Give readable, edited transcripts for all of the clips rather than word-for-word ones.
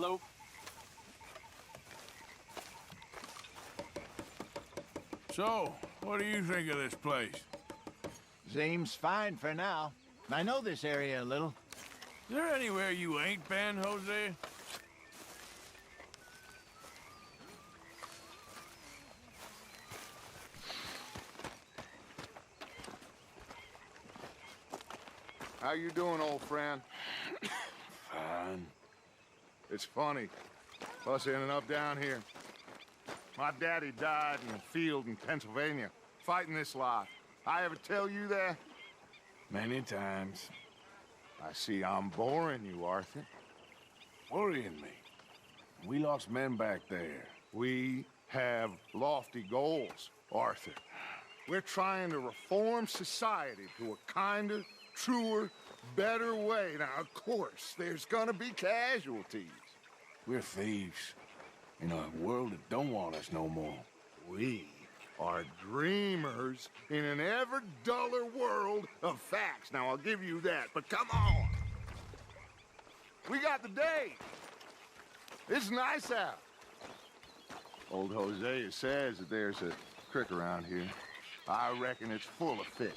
Hello? So, what do you think of this place? Seems fine for now. I know this area a little. Is there anywhere you ain't been, Jose? How you doing, old friend? Fine. It's funny, us ending up down here. My daddy died in a field in Pennsylvania, fighting this lot. I ever tell you that? Many times. I see I'm boring you, Arthur. Worrying me. We lost men back there. We have lofty goals, Arthur. We're trying to reform society to a kinder, truer, better way. Now, of course, there's gonna be casualties. We're thieves. In a world that don't want us no more. We are dreamers in an ever duller world of facts. Now, I'll give you that, but come on. We got the day. It's nice out. Old Hosea says that there's a creek around here. I reckon it's full of fish.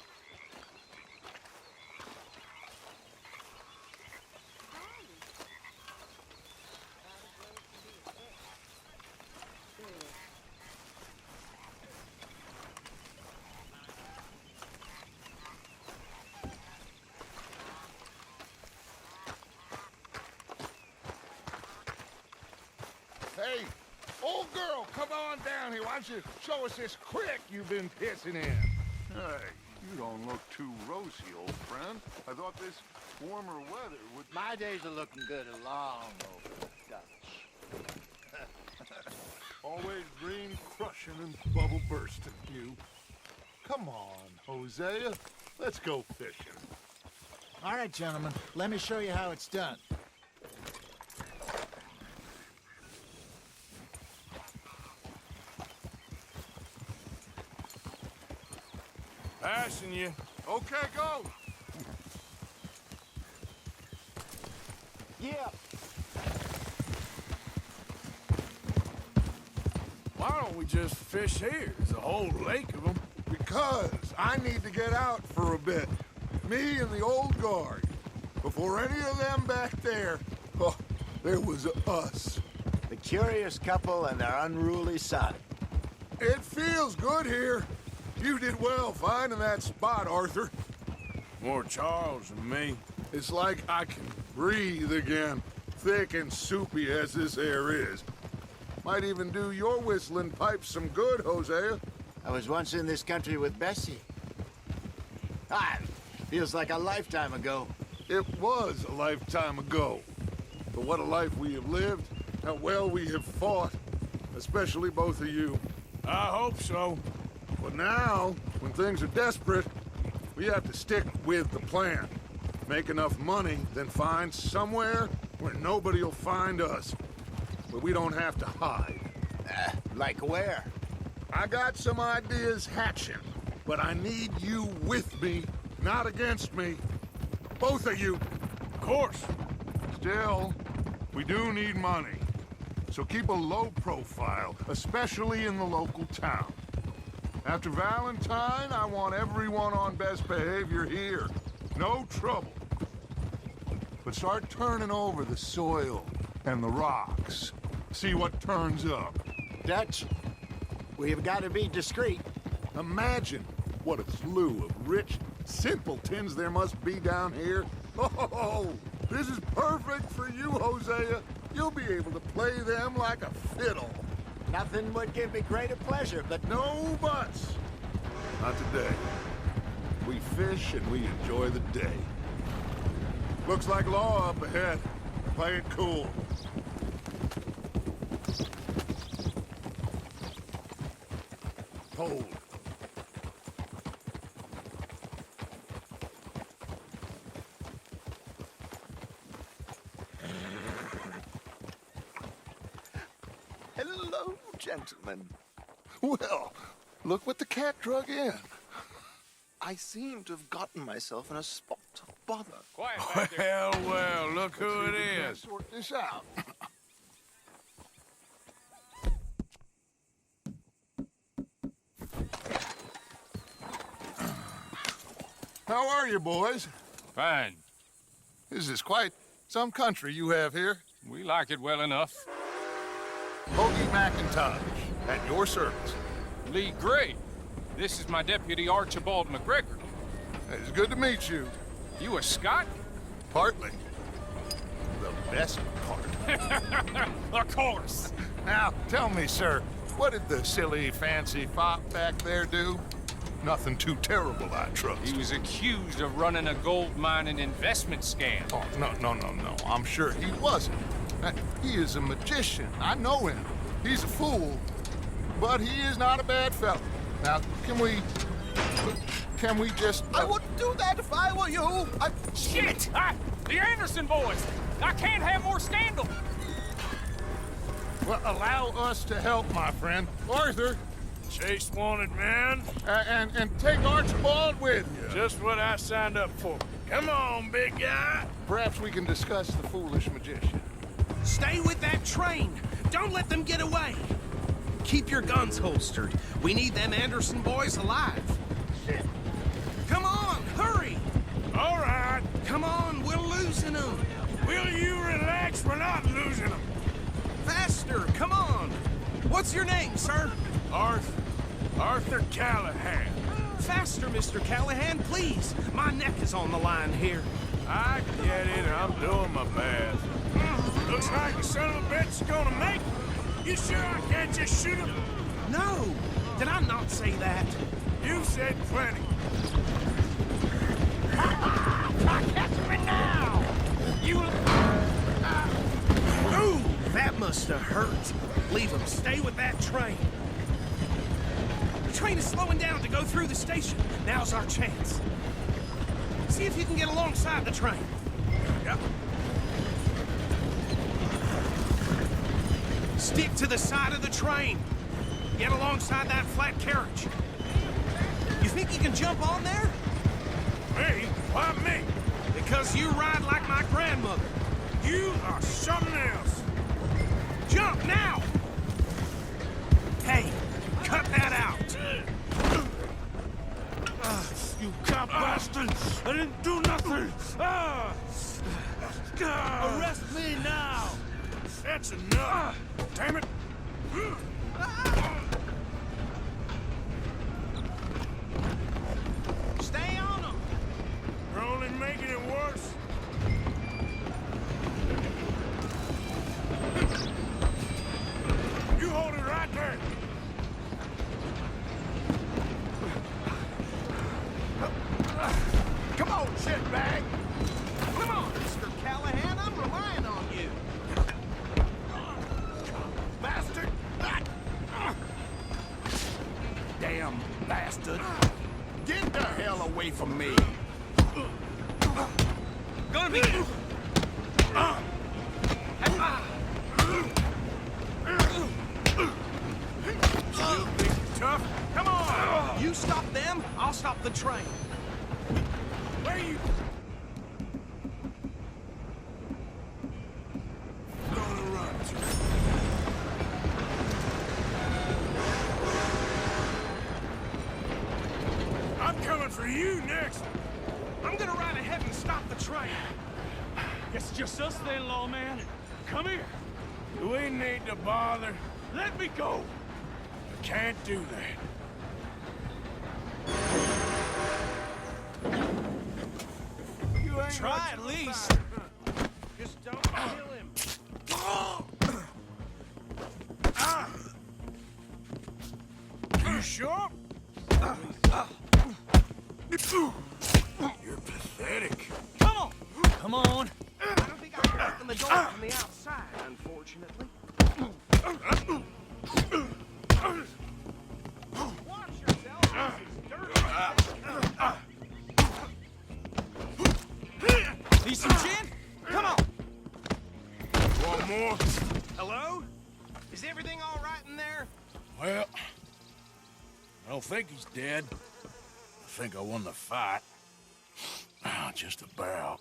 Hey, old girl, come on down here. Why don't you show us this creek you've been pissing in? Hey, you don't look too rosy, old friend. I thought this warmer weather would... My days are looking good along over Dutch. Always green crushing and bubble bursting, you. Come on, Hosea. Let's go fishing. All right, gentlemen, let me show you how it's done. Passing you. Okay, go. Yeah. Why don't we just fish here? There's a whole lake of them. Because I need to get out for a bit. Me and the old guard. Before any of them back there, oh, there was us. The curious couple and their unruly son. It feels good here. You did well finding that spot, Arthur. More Charles than me. It's like I can breathe again, thick and soupy as this air is. Might even do your whistling pipes some good, Hosea. I was once in this country with Bessie. Feels like a lifetime ago. It was a lifetime ago. But what a life we have lived, how well we have fought, especially both of you. I hope so. But now, when things are desperate, we have to stick with the plan. Make enough money, then find somewhere where nobody will find us. Where we don't have to hide. Like where? I got some ideas hatching, but I need you with me, not against me. Both of you. Of course. Still, we do need money. So keep a low profile, especially in the local town. After Valentine, I want everyone on best behavior here. No trouble. But start turning over the soil and the rocks. See what turns up. Dutch, we've got to be discreet. Imagine what a slew of rich simpletons there must be down here. Oh, this is perfect for you, Hosea. You'll be able to play them like a fiddle. Nothing would give me greater pleasure, but No buts. Not today. We fish and we enjoy the day. Looks like law up ahead. Play it cool. Hold. Hello, gentlemen. Well, look what the cat drug in. I seem to have gotten myself in a spot of bother. Well, well, look who it Let's is. sort this out. How are you, boys? Fine. This is quite some country you have here. We like it well enough. Hoagie McIntosh, at your service. Lee Gray. This is my deputy Archibald McGregor. It's good to meet you. You a Scot? Partly. The best part. Of course. Now, tell me, sir, what did the silly, fancy fop back there do? Nothing too terrible, I trust. He was accused of running a gold mining investment scam. Oh, no. I'm sure he wasn't. He is a magician. I know him. He's a fool, but he is not a bad fellow. Now, can we just... I wouldn't do that if I were you. Shit! The Anderson boys! I can't have more scandal! Well, allow us to help, my friend. Arthur, Chase wanted, man. and take Archibald with you. Just what I signed up for. Come on, big guy. Perhaps we can discuss the foolish magician. Stay with that train. Don't let them get away. Keep your guns holstered. We need them Anderson boys alive. Come on, hurry. All right. Come on, we're losing them. Will you relax? We're not losing them. Faster, come on. What's your name, sir? Arthur Callahan. Faster, Mr. Callahan, please. My neck is on the line here. I get it. I'm doing my best. Looks like the son of a bitch is gonna make it. You sure I can't just shoot him? No, did I not say that? You said plenty. Catch me now! You... Ooh, that must have hurt. Leave him. Stay with that train. The train is slowing down to go through the station. Now's our chance. See if you can get alongside the train. Yep. Stick to the side of the train. Get alongside that flat carriage. You think you can jump on there? Me? Why me? Because you ride like my grandmother. You are something else. Jump now! Hey, cut that out. You cop bastard! I didn't do nothing! Arrest me now! That's enough! Damn it! Stay on them! You're only making it worse. You hold it right there! Come on, shitbag! Come on, Mr. Callahan, I'm relying on you. Bastard! Damn bastard! Get the hell away from me! Gonna be... Still think you're tough? Come on! You stop them, I'll stop the train. Where you... gonna run to? I'm coming for you next! I'm gonna ride ahead and stop the train. Guess it's just us then, lawman. Come here. Do we need to bother? Let me go. I can't do that. You ain't Try much at of a least. fighter. Just don't kill him. You sure? You're pathetic. Come on. Come on. I don't think I can open the door from the outside, unfortunately. Watch yourself. This is dirty. Need some gin? Come on. One more? Hello? Is everything all right in there? Well, I don't think he's dead. I think I won the fight. Just about.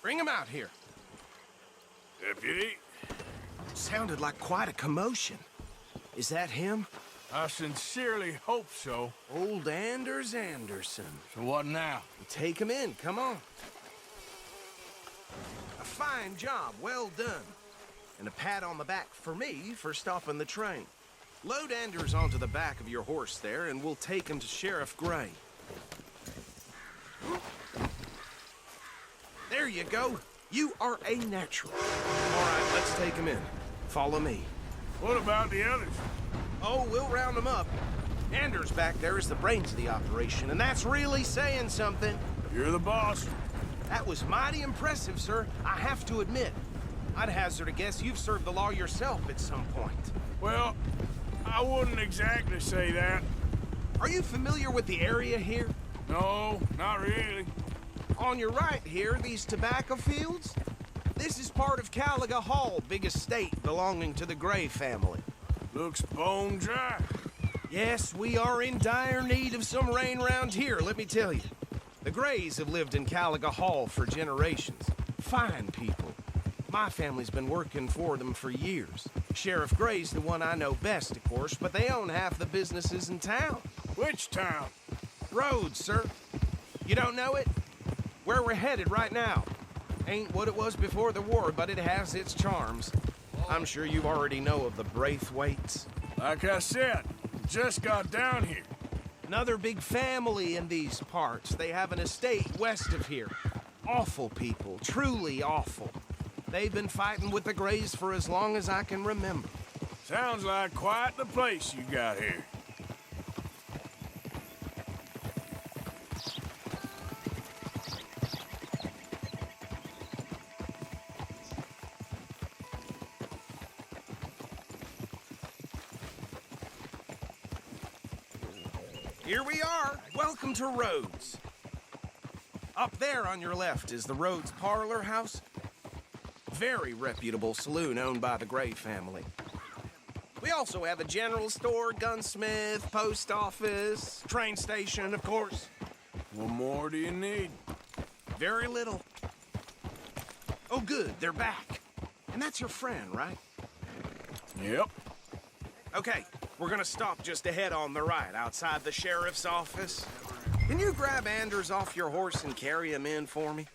Bring him out here. Deputy, Sounded like quite a commotion. Is that him? I sincerely hope so. Old Anders Anderson. So what now? Take him in, come on. A fine job, well done. And a pat on the back for me for stopping the train. Load Anders onto the back of your horse there, and we'll take him to Sheriff Gray. There you go. You are a natural. All right, let's take him in. Follow me. What about the others? Oh, we'll round them up. Anders back there is the brains of the operation, and that's really saying something. You're the boss. That was mighty impressive, sir. I have to admit. I'd hazard a guess you've served the law yourself at some point. Well, I wouldn't exactly say that. Are you familiar with the area here? No, not really. On your right here, these tobacco fields? This is part of Caliga Hall, big estate belonging to the Gray family. Looks bone dry. Yes, we are in dire need of some rain round here, let me tell you. The Grays have lived in Caliga Hall for generations. Fine people. My family's been working for them for years. Sheriff Gray's the one I know best, of course, but they own half the businesses in town. Which town? Rhodes, sir. You don't know it? Where we're headed right now. Ain't what it was before the war, but it has its charms. I'm sure you already know of the Braithwaites. Like I said, just got down here. Another big family in these parts. They have an estate west of here. Awful people, truly awful. They've been fighting with the Grays for as long as I can remember. Sounds like quite the place you got here. Here we are. Welcome to Rhodes. Up there on your left is the Rhodes Parlor House. Very reputable saloon owned by the Gray family. We also have a general store, gunsmith, post office, train station, of course. What more do you need? Very little. Oh, good, they're back. And that's your friend, right? Yep. Okay, we're gonna stop just ahead on the right, outside the sheriff's office. Can you grab Anders off your horse and carry him in for me?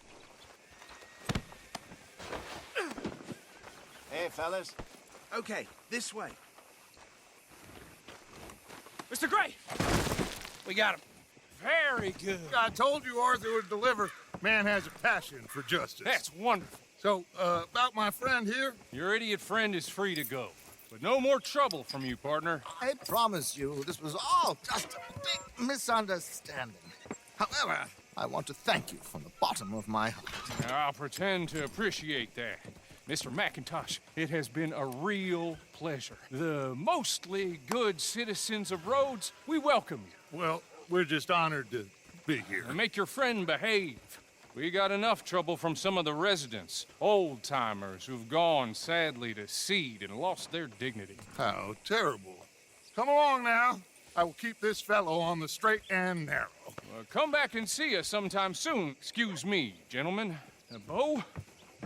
Hey, fellas. Okay, this way. Mr. Gray! We got him. Very good. I told you Arthur would deliver. Man has a passion for justice. That's wonderful. So, about my friend here? Your idiot friend is free to go. But no more trouble from you, partner. I promise you, this was all just a big misunderstanding. However, I want to thank you from the bottom of my heart. I'll pretend to appreciate that. Mr. McIntosh, it has been a real pleasure. The mostly good citizens of Rhodes, we welcome you. Well, we're just honored to be here. And make your friend behave. We got enough trouble from some of the residents, old-timers who've gone, sadly, to seed and lost their dignity. How terrible. Come along now. I will keep this fellow on the straight and narrow. Come back and see us sometime soon. Excuse me, gentlemen. Bo,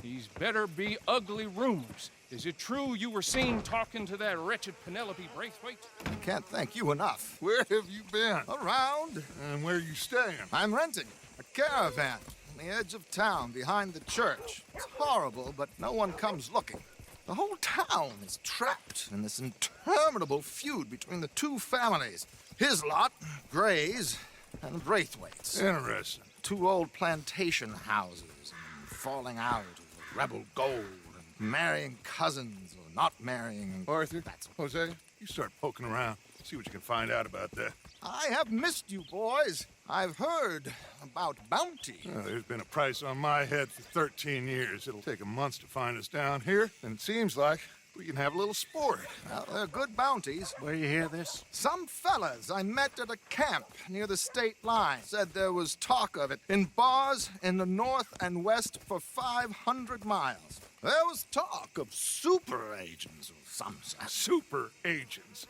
these better be ugly rumors. Is it true you were seen talking to that wretched Penelope Braithwaite? I can't thank you enough. Where have you been? Around, And where you staying? I'm renting a caravan on the edge of town behind the church. It's horrible, but no one comes looking. The whole town is trapped in this interminable feud between the two families. His lot, Gray's, and Braithwaite's. Interesting. Two old plantation houses and falling out of rebel gold and marrying cousins or not marrying. Arthur, That's Jose, you start poking around. See what you can find out about that. I have missed you, boys. I've heard about bounty. There's been a price on my head for 13 years. It'll take a month to find us down here, and it seems like we can have a little sport. Well, they're good bounties. Where you hear this? Some fellas I met at a camp near the state line said there was talk of it in bars in the north and west for 500 miles. There was talk of super agents of some sort. Super agents.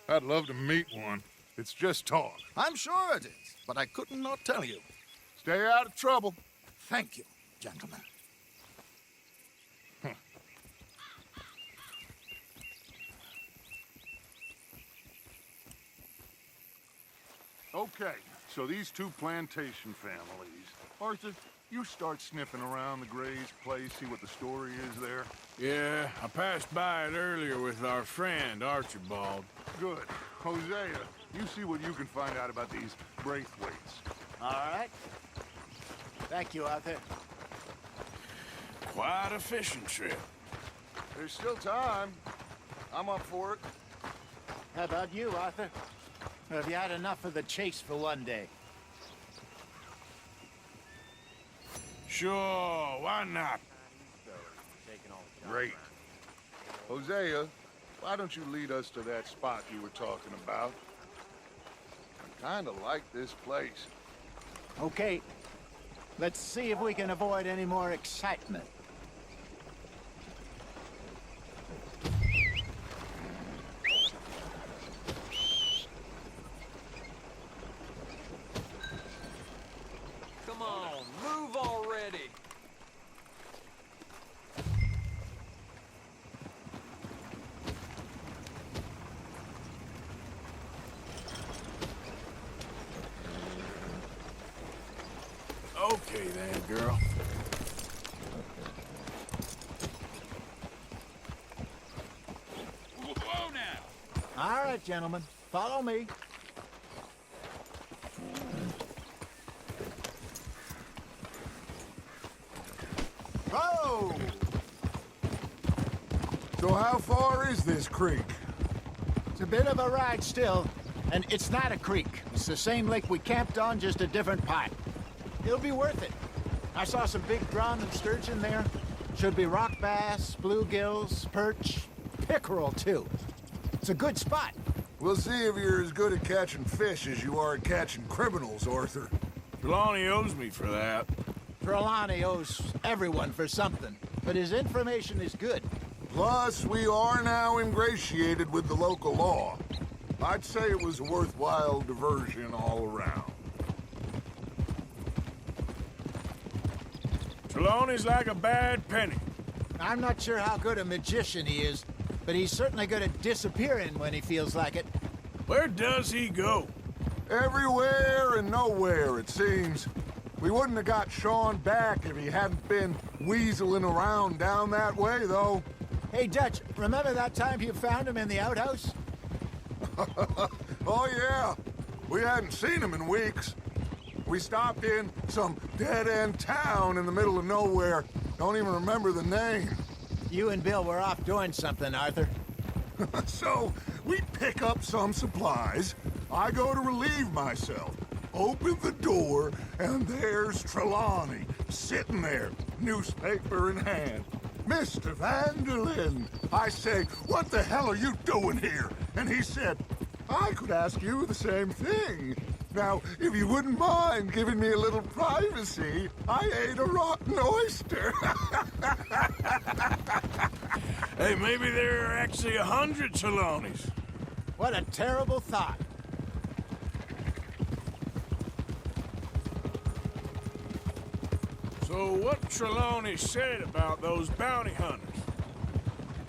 I'd love to meet one. It's just talk. I'm sure it is, but I couldn't not tell you. Stay out of trouble. Thank you, gentlemen. Okay, so these two plantation families. Arthur, you start sniffing around the Gray's place, see what the story is there. Yeah, I passed by it earlier with our friend, Archibald. Good. Hosea, you see what you can find out about these Braithwaites. All right. Thank you, Arthur. Quite a fishing trip. There's still time. I'm up for it. How about you, Arthur? Or have you had enough of the chase for one day? Sure, why not? Great. Hosea, why don't you lead us to that spot you were talking about? I kinda like this place. Okay. Let's see if we can avoid any more excitement. Come on, move already. Okay then, girl. Whoa now! All right, gentlemen. Follow me. Whoa! So how far is this creek? It's a bit of a ride still, and it's not a creek. It's the same lake we camped on, just a different part. It'll be worth it. I saw some big drum and sturgeon there. Should be rock bass, bluegills, perch, pickerel too. It's a good spot. We'll see if you're as good at catching fish as you are at catching criminals, Arthur. Trelawney owes me for that. Trelawney owes everyone for something, but his information is good. Plus, we are now ingratiated with the local law. I'd say it was a worthwhile diversion all around. Trelawney's like a bad penny. I'm not sure how good a magician he is, but he's certainly good at disappearing when he feels like it. Where does he go? Everywhere and nowhere, it seems. We wouldn't have got Sean back if he hadn't been weaseling around down that way, though. Hey, Dutch, remember that time you found him in the outhouse? Oh, yeah. We hadn't seen him in weeks. We stopped in some dead-end town in the middle of nowhere. Don't even remember the name. You and Bill were off doing something, Arthur. So, we pick up some supplies. I go to relieve myself. Open the door, and there's Trelawney, sitting there, newspaper in hand. Mr. Vanderlyn. I say, what the hell are you doing here? And he said, I could ask you the same thing. Now, if you wouldn't mind giving me a little privacy, I ate a rotten oyster. Hey, maybe there are actually 100 Trelawneys. What a terrible thought. So what Trelawney said about those bounty hunters?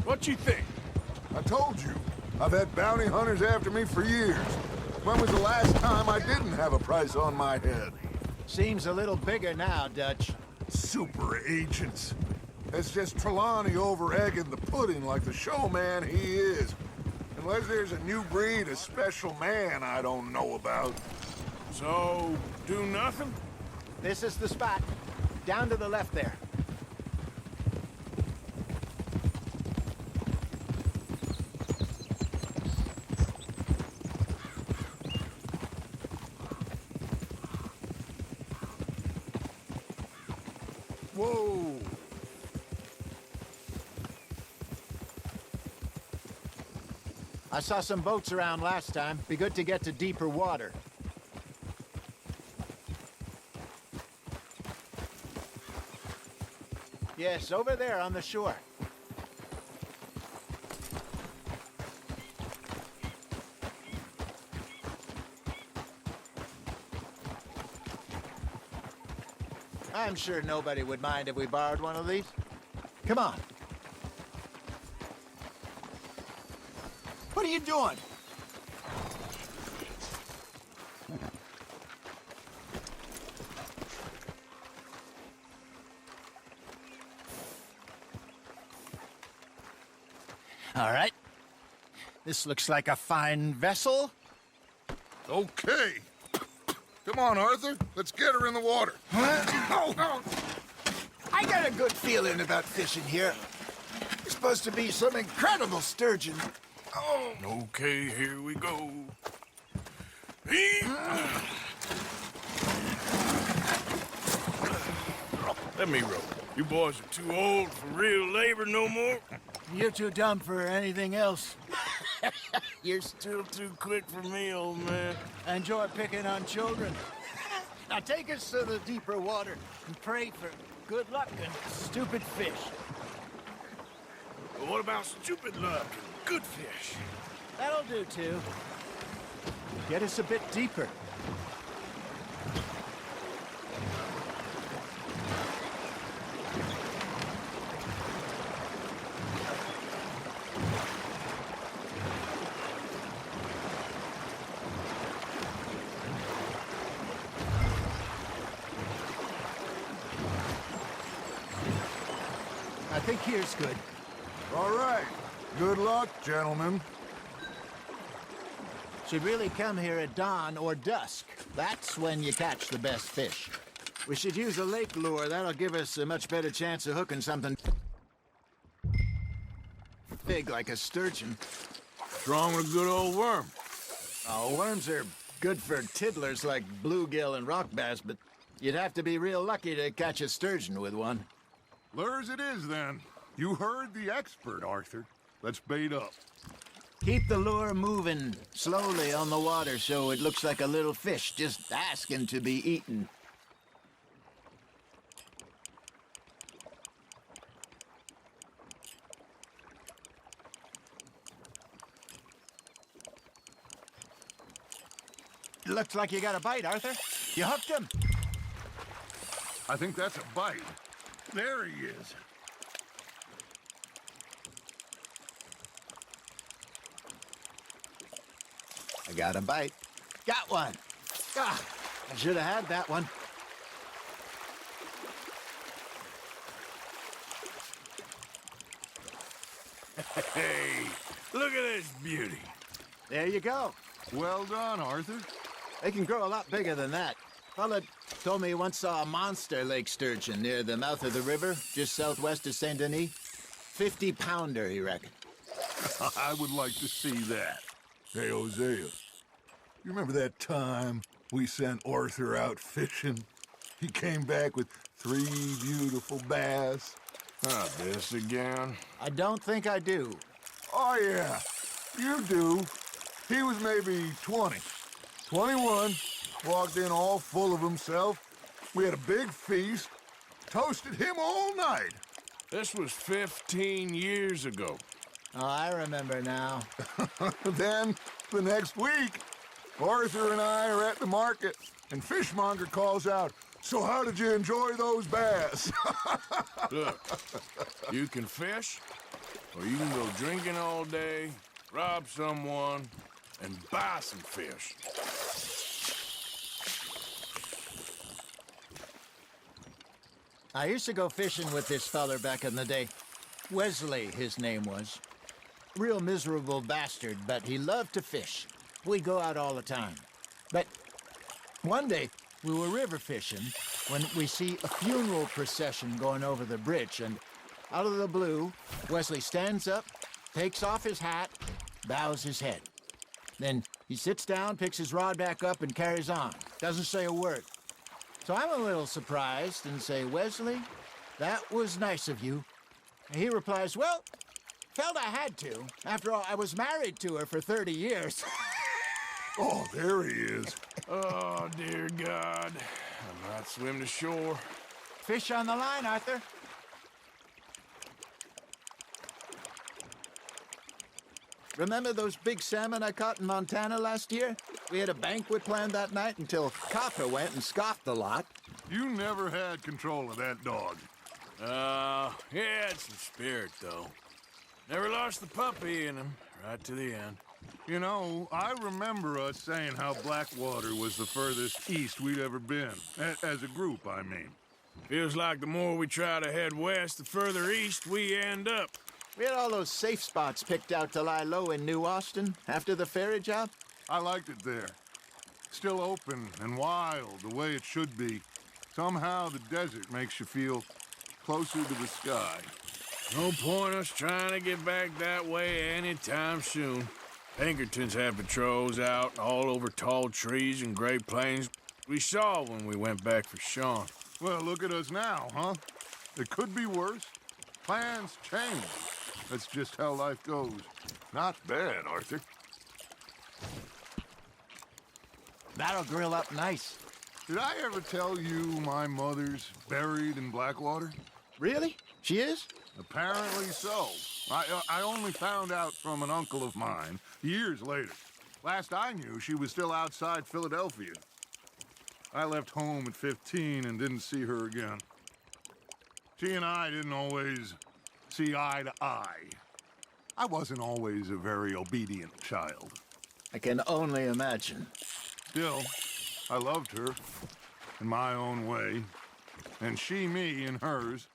What you think? I told you, I've had bounty hunters after me for years. When was the last time I didn't have a price on my head? Seems a little bigger now, Dutch. Super agents. It's just Trelawney over-egging the pudding like the showman he is. Unless there's a new breed of special man I don't know about. So, do nothing? This is the spot. Down to the left there. Whoa! I saw some boats around last time. Be good to get to deeper water. Yes, over there on the shore. I'm sure nobody would mind if we borrowed one of these. Come on. What are you doing? All right. This looks like a fine vessel. Okay. Come on, Arthur. Let's get her in the water. Oh. I got a good feeling about fishing here. It's supposed to be some incredible sturgeon. Oh. Okay, here we go. Let me row. You boys are too old for real labor no more. You're too dumb for anything else. You're still too quick for me, old man. I enjoy picking on children. Now take us to the deeper water and pray for good luck and stupid fish. But what about stupid luck and good fish? That'll do, too. Get us a bit deeper. I think here's good. All right. Good luck, gentlemen. Should really come here at dawn or dusk. That's when you catch the best fish. We should use a lake lure. That'll give us a much better chance of hooking something big like a sturgeon. What's wrong with a good old worm? Oh, worms are good for tiddlers like bluegill and rock bass, but you'd have to be real lucky to catch a sturgeon with one. Lures it is, then. You heard the expert, Arthur. Let's bait up. Keep the lure moving slowly on the water so it looks like a little fish just asking to be eaten. Looks like you got a bite, Arthur. You hooked him. I think that's a bite. There he is. I got a bite. Got one. Ah, I should have had that one. Hey, look at this beauty. There you go. Well done, Arthur. They can grow a lot bigger than that. Fella told me he once saw a monster lake sturgeon near the mouth of the river, just southwest of Saint Denis. 50-pounder, he reckoned. I would like to see that. Hey, Hosea, you remember that time we sent Arthur out fishing? He came back with 3 beautiful bass. Not this again. I don't think I do. Oh, yeah, you do. He was maybe 20, 21, walked in all full of himself. We had a big feast, toasted him all night. This was 15 years ago. Oh, I remember now. Then, the next week, Arthur and I are at the market, and Fishmonger calls out, "So how did you enjoy those bass?" Look, you can fish, or you can go drinking all day, rob someone, and buy some fish. I used to go fishing with this feller back in the day. Wesley, his name was. Real miserable bastard, but he loved to fish. We'd go out all the time. But one day, we were river fishing when we see a funeral procession going over the bridge, and out of the blue, Wesley stands up, takes off his hat, bows his head. Then he sits down, picks his rod back up, and carries on. Doesn't say a word. So I'm a little surprised and say, "Wesley, that was nice of you." And he replies, "Well, felt I had to. After all, I was married to her for 30 years. Oh, there he is. Oh, dear God. I might swim to shore. Fish on the line, Arthur. Remember those big salmon I caught in Montana last year? We had a banquet planned that night until Copper went and scoffed a lot. You never had control of that dog. He had some spirit, though. Never lost the puppy in him, right to the end. You know, I remember us saying how Blackwater was the furthest east we'd ever been. As a group, I mean. Feels like the more we try to head west, the further east we end up. We had all those safe spots picked out to lie low in New Austin after the ferry job. I liked it there. Still open and wild, the way it should be. Somehow the desert makes you feel closer to the sky. No point us trying to get back that way anytime soon. Pinkertons have patrols out all over tall trees and Great Plains. We saw when we went back for Sean. Well, look at us now, huh? It could be worse. Plans change. That's just how life goes. Not bad, Arthur. That'll grill up nice. Did I ever tell you my mother's buried in Blackwater? Really? She is? Apparently so. I only found out from an uncle of mine years later. Last I knew, she was still outside Philadelphia. I left home at 15 and didn't see her again. She and I didn't always see eye to eye. I wasn't always a very obedient child. I can only imagine. Still, I loved her in my own way, and she me in hers.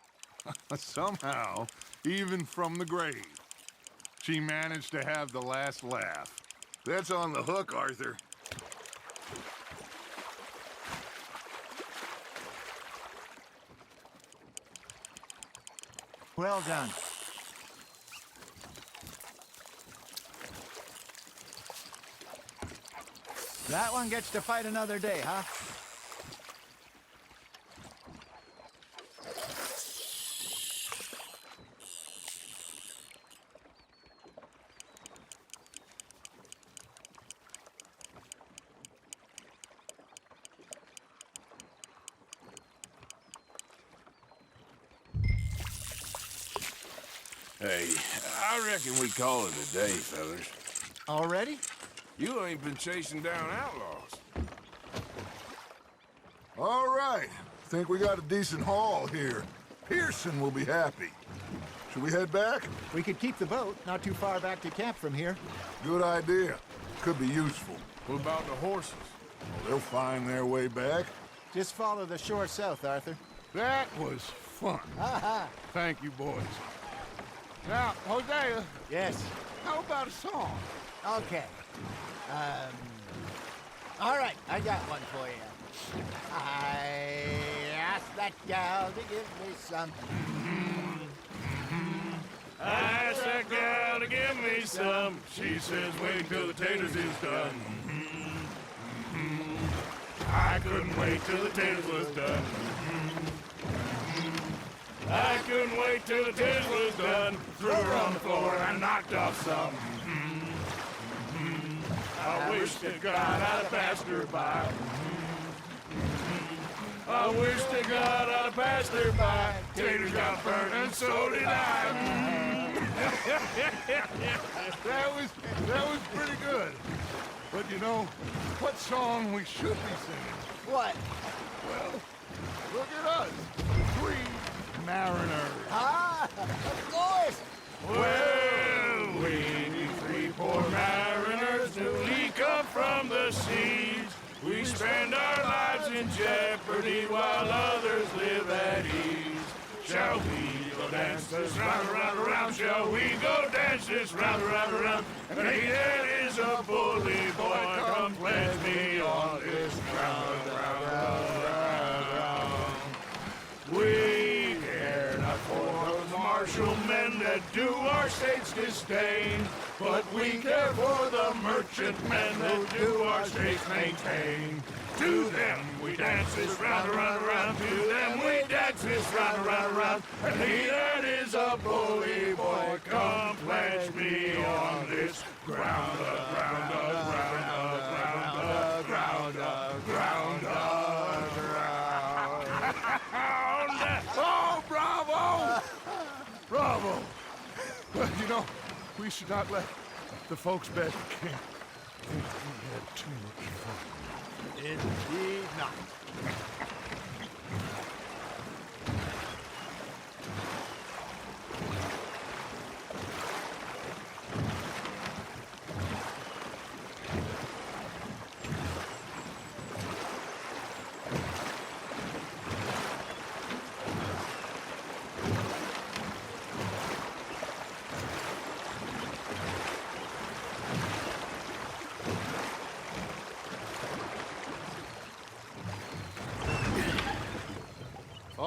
Somehow, even from the grave, she managed to have the last laugh. That's on the hook, Arthur. Well done. That one gets to fight another day, huh? Hey, I reckon we call it a day, fellas. Already? You ain't been chasing down outlaws. All right. Think we got a decent haul here. Pearson will be happy. Should we head back? We could keep the boat not too far back to camp from here. Good idea. Could be useful. What about the horses? They'll find their way back. Just follow the shore south, Arthur. That was fun. Thank you, boys. Now, Hosea, Yes. how about a song? Okay. All right, I got one for you. I asked that gal to give me some. I asked that gal to give me some. She says, wait till the taters is done. I couldn't wait till the taters was done. I couldn't wait till the taters was done. Threw her on the floor and knocked off some. I wish to God I'd have passed her by. I wish to God I'd have passed her by. Taters got burnt and so did I. That was pretty good. But you know, what song we should be singing? What? Well, look at us. 3 mariners. Ah, of course. Well, we 3 poor mariners newly come from the seas. We spend our lives in jeopardy while others live at ease. Shall we go dance this round, around, around? Shall we go dance this round, around, around? And he that is a bully boy, come pledge me on this ground, round. We care not for the martial men that do our state's disdain, but we care for the merchant men that do our state's maintain. To them we dance this round, around, around. To them we dance this round, around, around. And he that is a bully boy, come pledge me on this ground, ground, ground, ground, ground, ground, ground. Oh, bravo! Bravo! Well, you know, we should not let the folks back at camp think we had too much fun. Indeed not.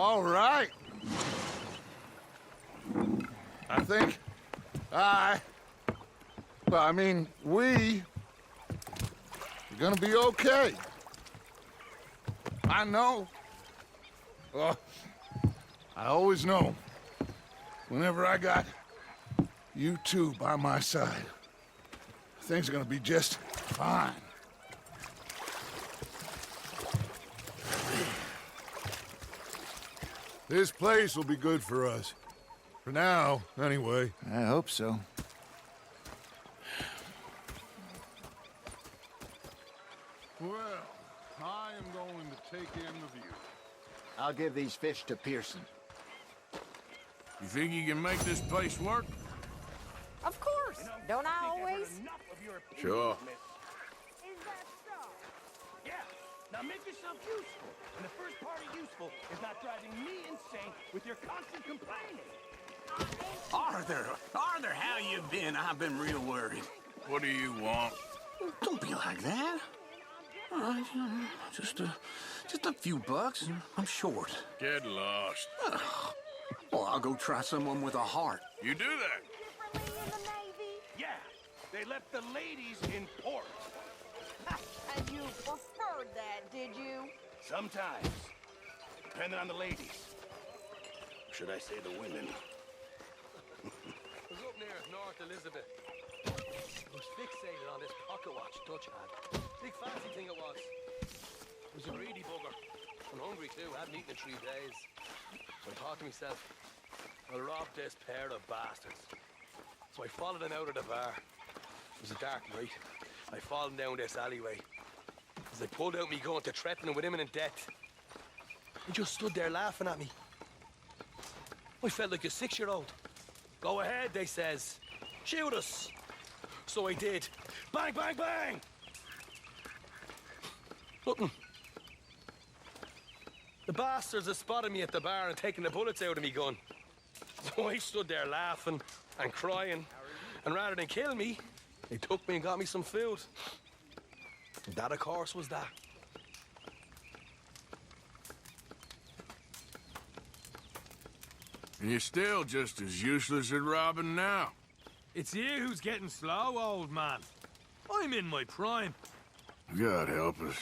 All right. I think we are gonna be okay. I know. Well, I always know. Whenever I got you two by my side, things are gonna be just fine. This place will be good for us. For now, anyway. I hope so. Well, I am going to take in the view. I'll give these fish to Pearson. You think you can make this place work? Of course. Don't I always? Sure. Is that so? Yeah. Now make yourself useful. And the first part of useful is not driving me insane with your constant complaining. Arthur, how you been? I've been real worried. What do you want? Don't be like that. All right, just a few bucks. I'm short. Get lost. Well, I'll go try someone with a heart. You do that? Yeah. They left the ladies in port. And you preferred that, did you? Sometimes. Depending on the ladies. Should I say the women? was up near North Elizabeth. I was fixated on this pocket watch Dutch had. Big fancy thing it was. It was a greedy bugger. I'm hungry too, hadn't eaten in 3 days. So I thought to myself, I'll rob this pair of bastards. So I followed them out of the bar. It was a dark night. I followed them down this alleyway. As I pulled out me gun to threaten them with imminent death, they just stood there laughing at me. I felt like a 6-year-old. Go ahead, they says. Shoot us. So I did. Bang, bang, bang! Nothing. The bastards had spotted me at the bar and taken the bullets out of me gun. So I stood there laughing and crying. And rather than kill me, they took me and got me some food. And that, of course, was that. And you're still just as useless at robbing now. It's you who's getting slow, old man. I'm in my prime. God help us.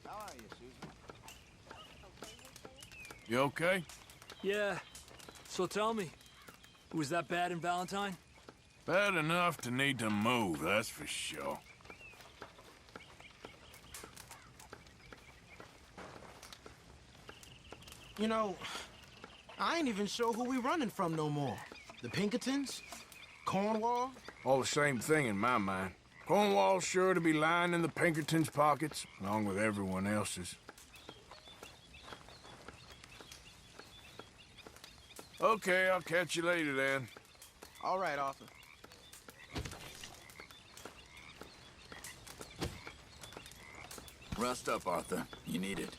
How are you, Susan? You okay? Yeah. So tell me, was that bad in Valentine? Bad enough to need to move, that's for sure. You know, I ain't even sure who we running from no more. The Pinkertons? Cornwall? All the same thing in my mind. Cornwall's sure to be lying in the Pinkertons' pockets, along with everyone else's. Okay, I'll catch you later then. All right, Arthur. Rest up, Arthur. You need it.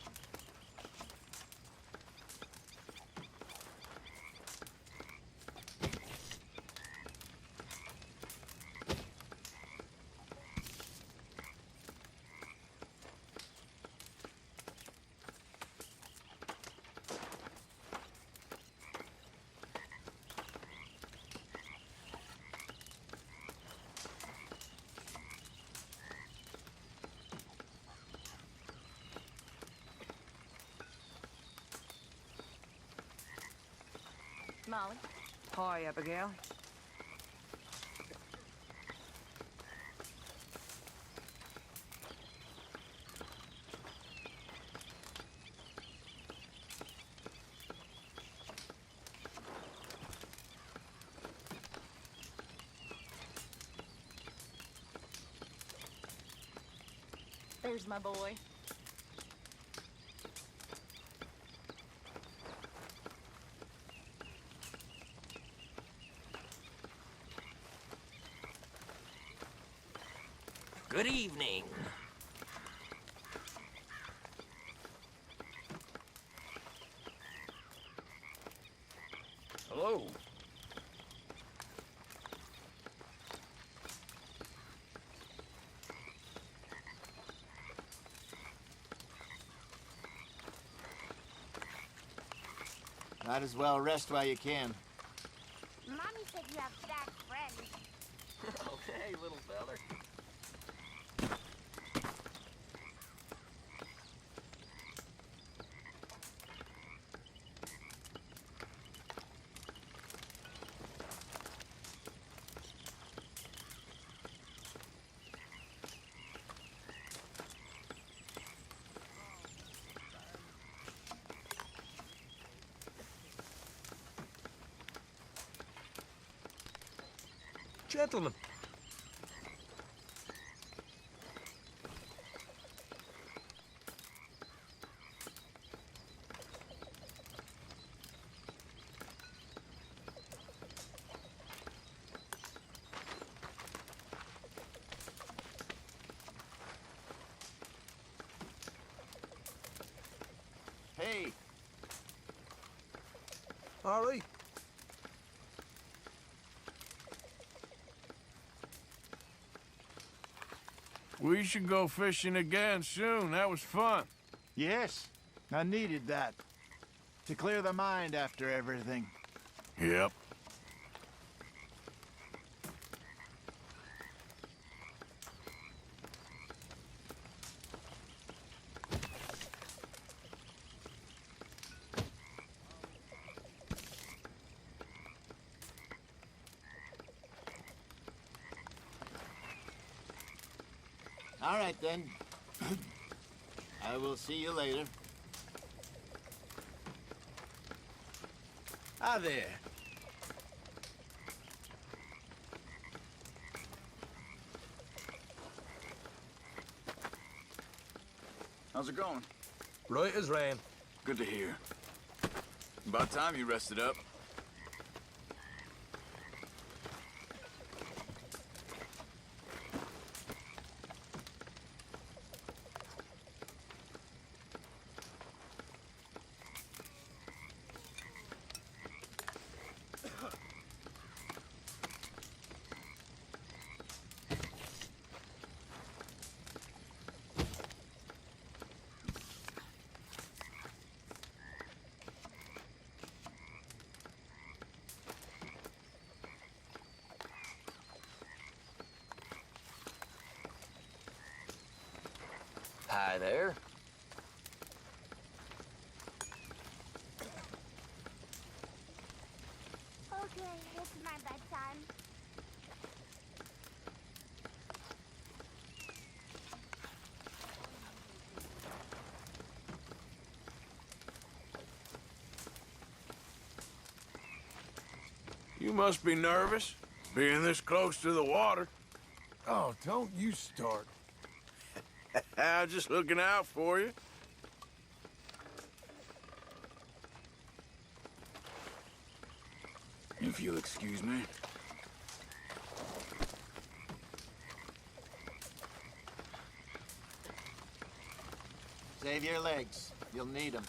Molly. Hi, Abigail. There's my boy. Good evening. Hello. Might as well rest while you can. Mommy said you have bad friends. Okay, little feller. Gentlemen. Hey, All right. We should go fishing again soon. That was fun. yes, I needed that. To clear the mind after everything. Yep. All right, then. I will see you later. Hi there. How's it going? Right as rain. Good to hear. About time you rested up. Hi there. Okay, it's my bedtime. You must be nervous, being this close to the water. Oh, don't you start. Just looking out for you. If you'll excuse me. Save your legs. You'll need them.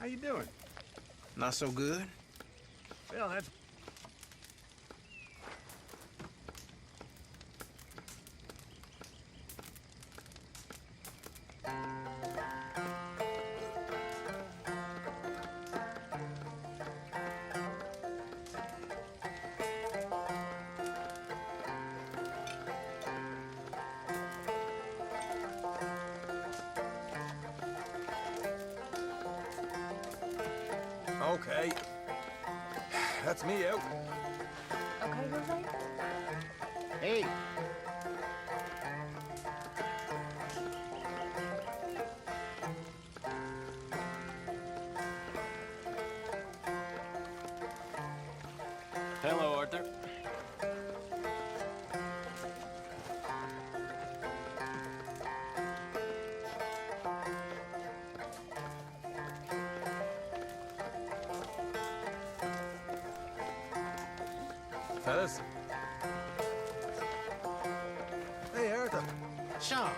How you doing? Not so good? Well, that's... Okay. That's me out. Okay, Jose? Hey, Hello, Arthur. Fellas. Hey, Arthur. Sean,